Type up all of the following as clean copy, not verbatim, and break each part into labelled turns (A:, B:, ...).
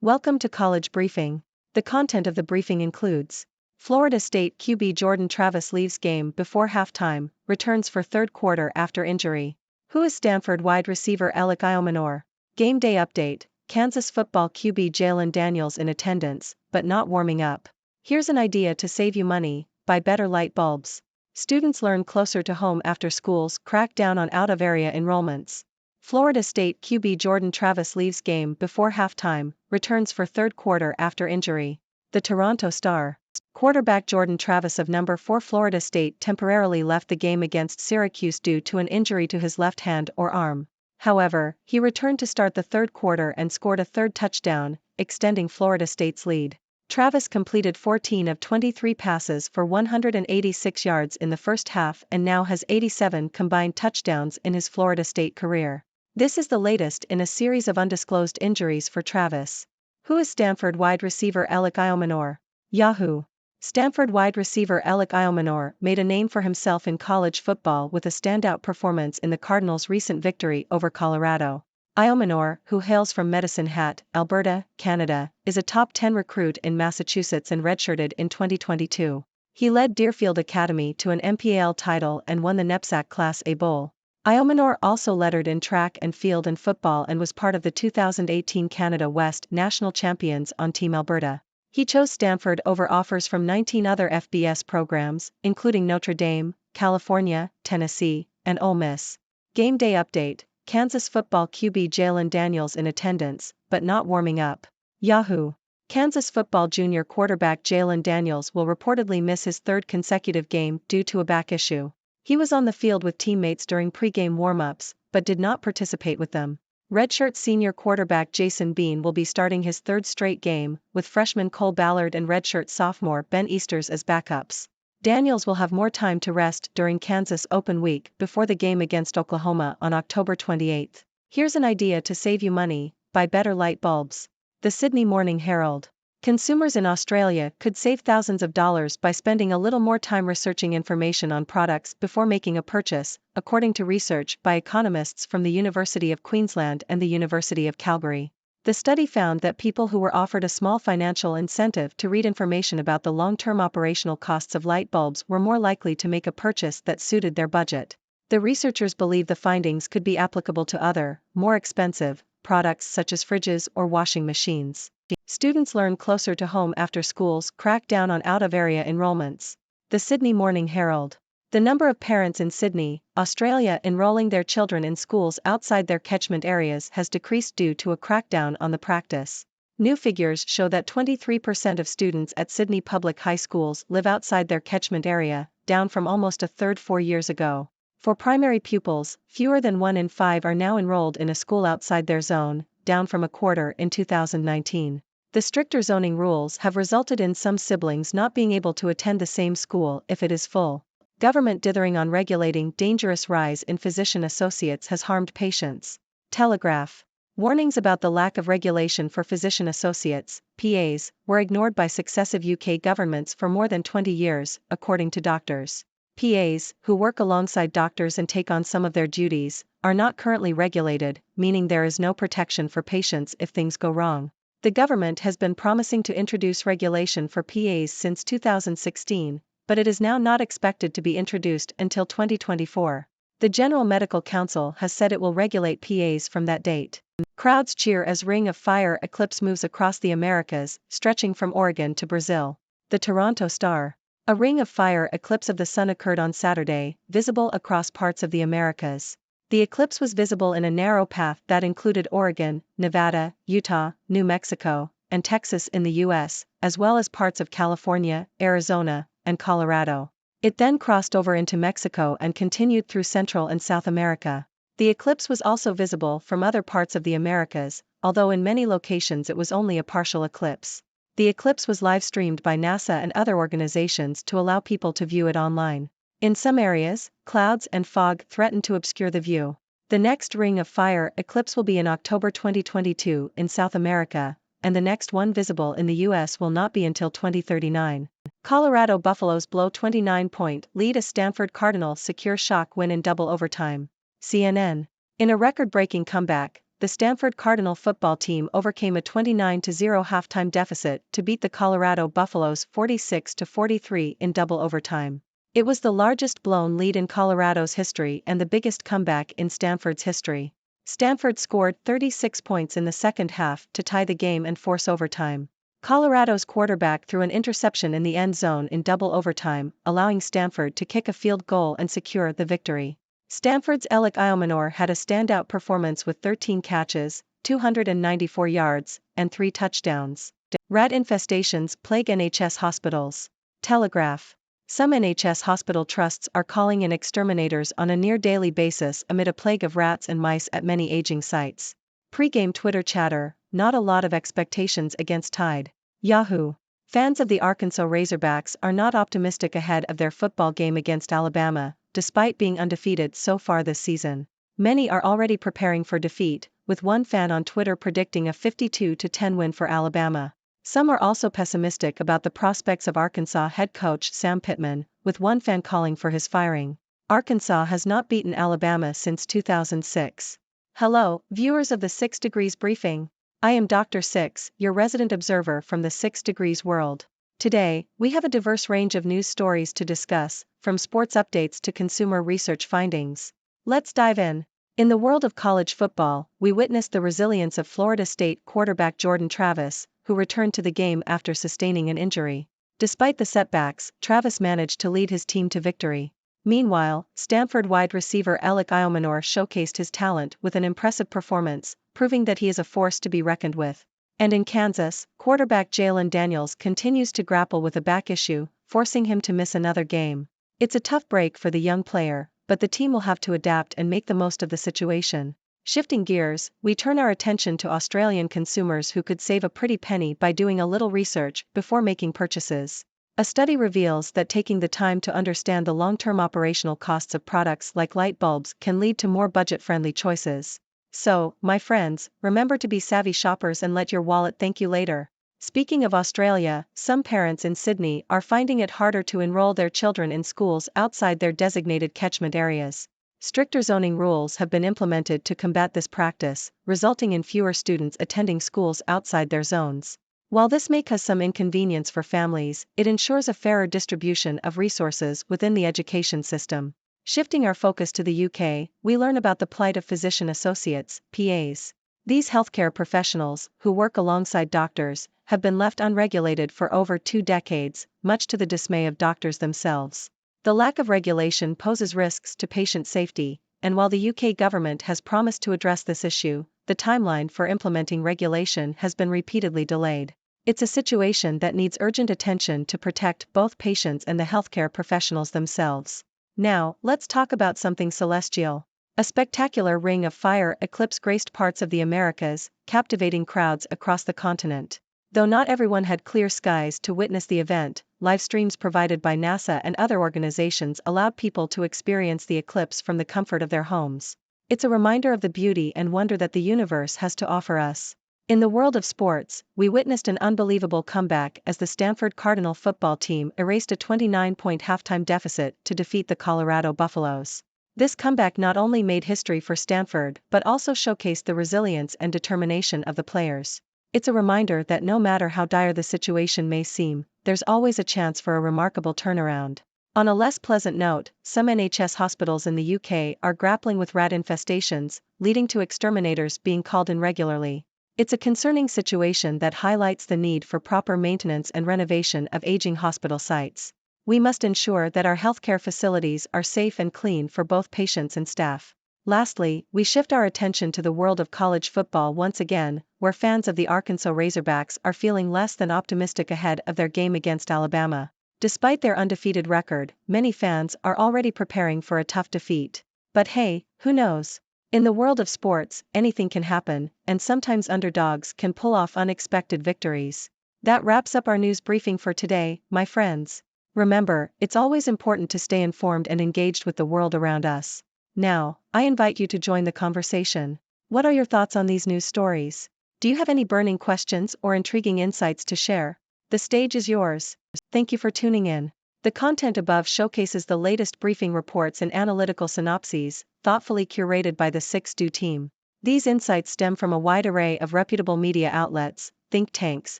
A: Welcome to College Briefing. The content of the briefing includes Florida State QB Jordan Travis leaves game before halftime, returns for third quarter after injury. Who is Stanford wide receiver Alec Iomanor? Game day update, Kansas football QB Jalen Daniels in attendance, but not warming up. Here's an idea to save you money, buy better light bulbs. Students learn closer to home after schools crack down on out-of-area enrollments. Florida State QB Jordan Travis leaves game before halftime, returns for third quarter after injury. The Toronto Star. Quarterback Jordan Travis of number 4 Florida State temporarily left the game against Syracuse due to an injury to his left hand or arm. However, he returned to start the third quarter and scored a third touchdown, extending Florida State's lead. Travis completed 14 of 23 passes for 186 yards in the first half and now has 87 combined touchdowns in his Florida State career. This is the latest in a series of undisclosed injuries for Travis. Who is Stanford wide receiver Alec Iomanor? Yahoo! Stanford wide receiver Alec Iomanor made a name for himself in college football with a standout performance in the Cardinals' recent victory over Colorado. Iomanor, who hails from Medicine Hat, Alberta, Canada, is a top 10 recruit in Massachusetts and redshirted in 2022. He led Deerfield Academy to an MPAL title and won the NEPSAC Class A Bowl. Iomanor also lettered in track and field and football and was part of the 2018 Canada West National Champions on Team Alberta. He chose Stanford over offers from 19 other FBS programs, including Notre Dame, California, Tennessee, and Ole Miss. Game day update, Kansas football QB Jalen Daniels in attendance, but not warming up. Yahoo! Kansas football junior quarterback Jalen Daniels will reportedly miss his third consecutive game due to a back issue. He was on the field with teammates during pregame warm-ups, but did not participate with them. Redshirt senior quarterback Jason Bean will be starting his third straight game, with freshman Cole Ballard and redshirt sophomore Ben Easters as backups. Daniels will have more time to rest during Kansas Open Week before the game against Oklahoma on October 28. Here's an idea to save you money, buy better light bulbs. The Sydney Morning Herald. Consumers in Australia could save thousands of dollars by spending a little more time researching information on products before making a purchase, according to research by economists from the University of Queensland and the University of Calgary. The study found that people who were offered a small financial incentive to read information about the long-term operational costs of light bulbs were more likely to make a purchase that suited their budget. The researchers believe the findings could be applicable to other, more expensive, products such as fridges or washing machines. Students learn closer to home after schools crack down on out-of-area enrollments. The Sydney Morning Herald. The number of parents in Sydney, Australia enrolling their children in schools outside their catchment areas has decreased due to a crackdown on the practice. New figures show that 23% of students at Sydney public high schools live outside their catchment area, down from almost a third 4 years ago. For primary pupils, fewer than 1 in 5 are now enrolled in a school outside their zone, down from a quarter in 2019. The stricter zoning rules have resulted in some siblings not being able to attend the same school if it is full. Government dithering on regulating dangerous rise in physician associates has harmed patients. Telegraph. Warnings about the lack of regulation for physician associates, PAs, were ignored by successive UK governments for more than 20 years, according to doctors. PAs, who work alongside doctors and take on some of their duties, are not currently regulated, meaning there is no protection for patients if things go wrong. The government has been promising to introduce regulation for PAs since 2016, but it is now not expected to be introduced until 2024. The General Medical Council has said it will regulate PAs from that date. Crowds cheer as Ring of Fire eclipse moves across the Americas, stretching from Oregon to Brazil. The Toronto Star. A ring of fire eclipse of the sun occurred on Saturday, visible across parts of the Americas. The eclipse was visible in a narrow path that included Oregon, Nevada, Utah, New Mexico, and Texas in the U.S., as well as parts of California, Arizona, and Colorado. It then crossed over into Mexico and continued through Central and South America. The eclipse was also visible from other parts of the Americas, although in many locations it was only a partial eclipse. The eclipse was live-streamed by NASA and other organizations to allow people to view it online. In some areas, clouds and fog threaten to obscure the view. The next Ring of Fire eclipse will be in October 2022 in South America, and the next one visible in the U.S. will not be until 2039. Colorado Buffaloes blow 29-point lead as Stanford Cardinals secure shock win in double overtime. CNN. In a record-breaking comeback, the Stanford Cardinal football team overcame a 29-0 halftime deficit to beat the Colorado Buffaloes 46-43 in double overtime. It was the largest blown lead in Colorado's history and the biggest comeback in Stanford's history. Stanford scored 36 points in the second half to tie the game and force overtime. Colorado's quarterback threw an interception in the end zone in double overtime, allowing Stanford to kick a field goal and secure the victory. Stanford's Alec Iomanor had a standout performance with 13 catches, 294 yards, and 3 touchdowns. Rat infestations plague NHS hospitals. Telegraph. Some NHS hospital trusts are calling in exterminators on a near-daily basis amid a plague of rats and mice at many aging sites. Pre-game Twitter chatter, not a lot of expectations against Tide. Yahoo! Fans of the Arkansas Razorbacks are not optimistic ahead of their football game against Alabama, despite being undefeated so far this season. Many are already preparing for defeat, with one fan on Twitter predicting a 52-10 win for Alabama. Some are also pessimistic about the prospects of Arkansas head coach Sam Pittman, with one fan calling for his firing. Arkansas has not beaten Alabama since 2006. Hello, viewers of the 6 Degrees Briefing. I am Dr. Six, your resident observer from the 6 Degrees world. Today, we have a diverse range of news stories to discuss, from sports updates to consumer research findings. Let's dive in. In the world of college football, we witnessed the resilience of Florida State quarterback Jordan Travis, who returned to the game after sustaining an injury. Despite the setbacks, Travis managed to lead his team to victory. Meanwhile, Stanford wide receiver Alec Iomanor showcased his talent with an impressive performance, proving that he is a force to be reckoned with. And in Kansas, quarterback Jalen Daniels continues to grapple with a back issue, forcing him to miss another game. It's a tough break for the young player, but the team will have to adapt and make the most of the situation. Shifting gears, we turn our attention to Australian consumers who could save a pretty penny by doing a little research before making purchases. A study reveals that taking the time to understand the long-term operational costs of products like light bulbs can lead to more budget-friendly choices. So, my friends, remember to be savvy shoppers and let your wallet thank you later. Speaking of Australia, some parents in Sydney are finding it harder to enroll their children in schools outside their designated catchment areas. Stricter zoning rules have been implemented to combat this practice, resulting in fewer students attending schools outside their zones. While this may cause some inconvenience for families, it ensures a fairer distribution of resources within the education system. Shifting our focus to the UK, we learn about the plight of physician associates, PAs. These healthcare professionals, who work alongside doctors, have been left unregulated for over 2 decades, much to the dismay of doctors themselves. The lack of regulation poses risks to patient safety, and while the UK government has promised to address this issue, the timeline for implementing regulation has been repeatedly delayed. It's a situation that needs urgent attention to protect both patients and the healthcare professionals themselves. Now, let's talk about something celestial. A spectacular ring of fire eclipse graced parts of the Americas, captivating crowds across the continent. Though not everyone had clear skies to witness the event, live streams provided by NASA and other organizations allowed people to experience the eclipse from the comfort of their homes. It's a reminder of the beauty and wonder that the universe has to offer us. In the world of sports, we witnessed an unbelievable comeback as the Stanford Cardinal football team erased a 29-point halftime deficit to defeat the Colorado Buffaloes. This comeback not only made history for Stanford but also showcased the resilience and determination of the players. It's a reminder that no matter how dire the situation may seem, there's always a chance for a remarkable turnaround. On a less pleasant note, some NHS hospitals in the UK are grappling with rat infestations, leading to exterminators being called in regularly. It's a concerning situation that highlights the need for proper maintenance and renovation of aging hospital sites. We must ensure that our healthcare facilities are safe and clean for both patients and staff. Lastly, we shift our attention to the world of college football once again, where fans of the Arkansas Razorbacks are feeling less than optimistic ahead of their game against Alabama. Despite their undefeated record, many fans are already preparing for a tough defeat. But hey, who knows? In the world of sports, anything can happen, and sometimes underdogs can pull off unexpected victories. That wraps up our news briefing for today, my friends. Remember, it's always important to stay informed and engaged with the world around us. Now, I invite you to join the conversation. What are your thoughts on these news stories? Do you have any burning questions or intriguing insights to share? The stage is yours. Thank you for tuning in. The content above showcases the latest briefing reports and analytical synopses, thoughtfully curated by the 6 Do team. These insights stem from a wide array of reputable media outlets, think tanks,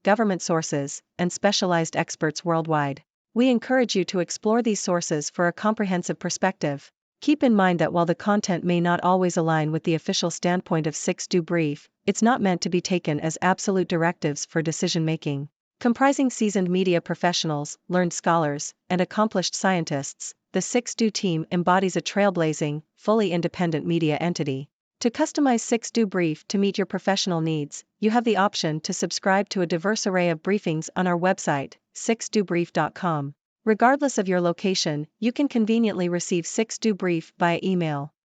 A: government sources, and specialized experts worldwide. We encourage you to explore these sources for a comprehensive perspective. Keep in mind that while the content may not always align with the official standpoint of 6Do Brief, it's not meant to be taken as absolute directives for decision making. Comprising seasoned media professionals, learned scholars, and accomplished scientists, the 6Do team embodies a trailblazing, fully independent media entity. To customize 6Do Brief to meet your professional needs, you have the option to subscribe to a diverse array of briefings on our website, 6dobrief.com. Regardless of your location, you can conveniently receive 6Do Brief via email.